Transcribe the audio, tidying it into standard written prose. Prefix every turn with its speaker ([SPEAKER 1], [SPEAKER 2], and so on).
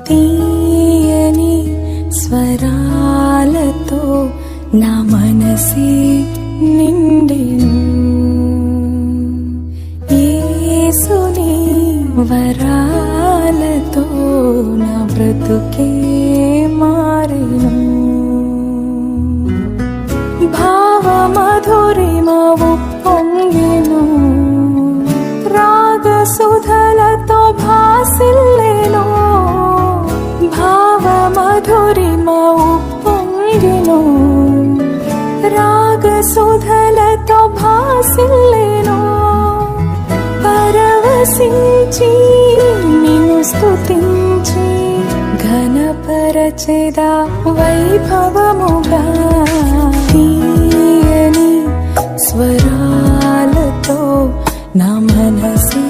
[SPEAKER 1] తీయని స్వరాలతో నా మనసే నిండెను. యేసుని వరాలతో నా బ్రతుకే మారెను. భావమధురిమవు పొంగెను, రాగసుధలతో భాసిల్లెను. భావమధురిమవు పొంగెను, రాగసుధలతో భాసిల్లెను. పరవశించి నిన్ను స్తుతించి ఘనపరచెదా వైభవముగా. తీయని స్వరాలతో నా మనసే